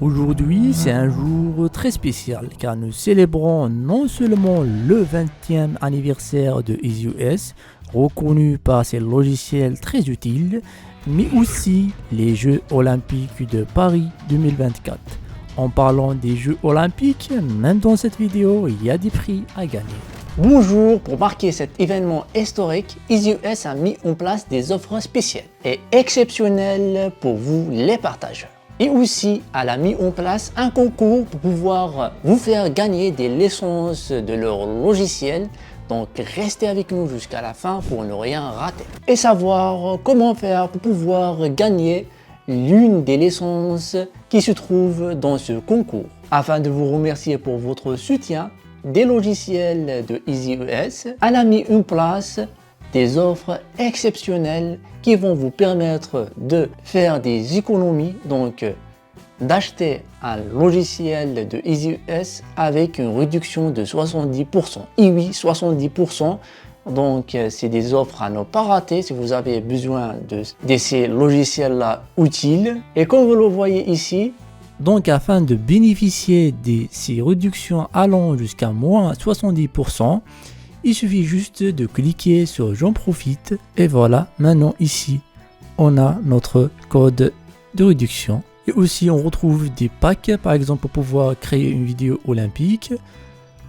Aujourd'hui, c'est un jour très spécial car nous célébrons non seulement le 20e anniversaire de EasyOS, reconnu par ses logiciels très utiles, mais aussi les Jeux Olympiques de Paris 2024. En parlant des Jeux Olympiques, même dans cette vidéo, il y a des prix à gagner. Bonjour, pour marquer cet événement historique, EasyOS a mis en place des offres spéciales et exceptionnelles pour vous les partageurs. Et aussi, elle a mis en place un concours pour pouvoir vous faire gagner des licences de leur logiciel. Donc restez avec nous jusqu'à la fin pour ne rien rater. Et savoir comment faire pour pouvoir gagner l'une des licences qui se trouve dans ce concours. Afin de vous remercier pour votre soutien des logiciels de EasyOS, elle a mis en place des offres exceptionnelles qui vont vous permettre de faire des économies, donc d'acheter un logiciel de EasyOS avec une réduction de 70%. Et oui, 70%. Donc c'est des offres à ne pas rater si vous avez besoin de ces logiciels-là utiles. Et comme vous le voyez ici, donc afin de bénéficier de ces réductions allant jusqu'à moins 70%, il suffit juste de cliquer sur J'en profite et voilà, maintenant ici, on a notre code de réduction. Et aussi on retrouve des packs, par exemple pour pouvoir créer une vidéo olympique.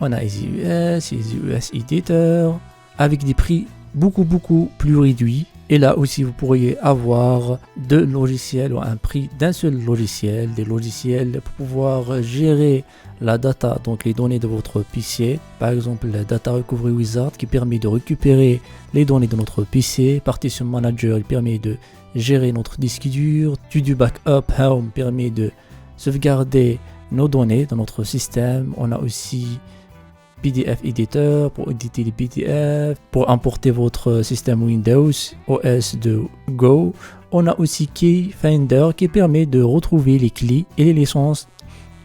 On a EasyOS Editor, avec des prix beaucoup plus réduits. Et là aussi vous pourriez avoir deux logiciels ou un prix d'un seul logiciel, des logiciels pour pouvoir gérer la data, donc les données de votre PC. Par exemple le Data Recovery Wizard qui permet de récupérer les données de notre PC. Partition Manager qui permet de gérer notre disque dur. Studio Backup Home permet de sauvegarder nos données dans notre système. On a aussi PDF Editor pour éditer les PDF, pour importer votre système Windows OS de Go. On a aussi Key Finder qui permet de retrouver les clés et les licences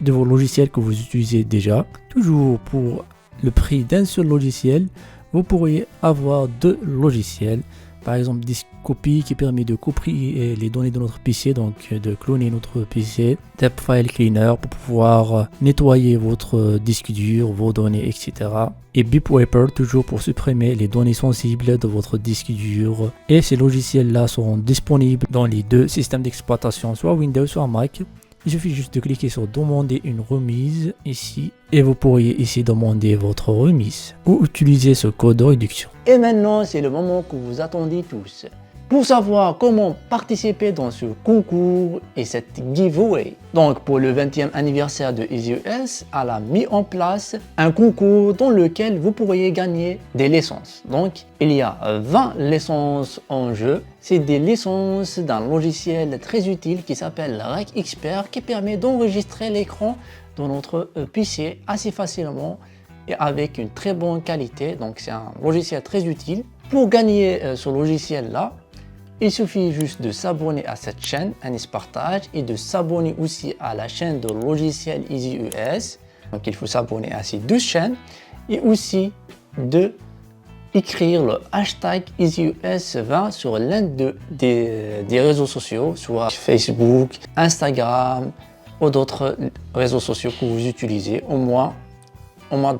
de vos logiciels que vous utilisez déjà. Toujours pour le prix d'un seul logiciel, vous pourriez avoir deux logiciels. Par exemple, Discopy qui permet de copier les données de notre PC, donc de cloner notre PC. Tab File Cleaner pour pouvoir nettoyer votre disque dur, vos données, etc. Et BipWiper toujours pour supprimer les données sensibles de votre disque dur. Et ces logiciels-là seront disponibles dans les deux systèmes d'exploitation, soit Windows, soit Mac. Il suffit juste de cliquer sur demander une remise ici et vous pourriez ici demander votre remise ou utiliser ce code de réduction. Et maintenant, c'est le moment que vous attendez tous. Pour savoir comment participer dans ce concours et cette giveaway. Donc pour le 20e anniversaire de EasyOS, elle a mis en place un concours dans lequel vous pourriez gagner des licences. Donc il y a 20 licences en jeu. C'est des licences d'un logiciel très utile qui s'appelle Rec Expert qui permet d'enregistrer l'écran de notre PC assez facilement et avec une très bonne qualité. Donc c'est un logiciel très utile. Pour gagner ce logiciel-là, il suffit juste de s'abonner à cette chaîne Anis Partage et de s'abonner aussi à la chaîne de logiciel EasyOS. Donc il faut s'abonner à ces deux chaînes et aussi de écrire le hashtag EasyOS20 sur l'un des réseaux sociaux, soit Facebook, Instagram ou d'autres réseaux sociaux que vous utilisez. Au moins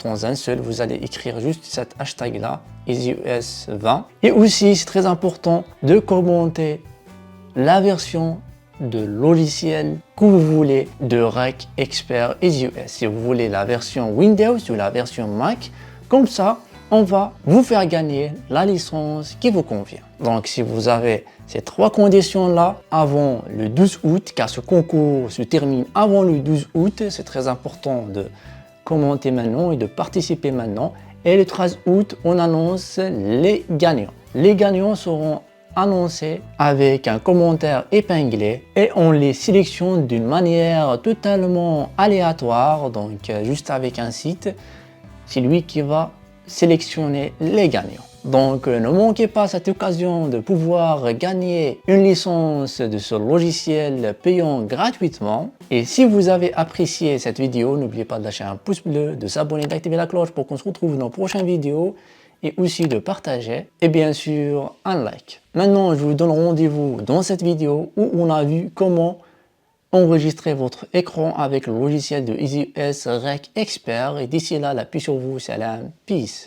dans un seul, vous allez écrire juste cet hashtag là, EasyOS20. Et aussi, c'est très important de commenter la version de logiciel que vous voulez de Rec Expert EasyOS. Si vous voulez la version Windows ou la version Mac, comme ça, on va vous faire gagner la licence qui vous convient. Donc, si vous avez ces trois conditions-là avant le 12 août, car ce concours se termine avant le 12 août, c'est très important de commenter maintenant et de participer maintenant. Et le 13 août, on annonce les gagnants. Les gagnants seront annoncés avec un commentaire épinglé et on les sélectionne d'une manière totalement aléatoire, donc juste avec un site. C'est lui qui va sélectionner les gagnants. Donc ne manquez pas cette occasion de pouvoir gagner une licence de ce logiciel payant gratuitement. Et si vous avez apprécié cette vidéo, n'oubliez pas de lâcher un pouce bleu, de s'abonner, d'activer la cloche pour qu'on se retrouve dans les prochaines vidéos et aussi de partager et bien sûr un like. Maintenant, je vous donne rendez-vous dans cette vidéo où on a vu comment enregistrez votre écran avec le logiciel de EasyOS Rec Expert et d'ici là, la paix sur vous, salam, peace.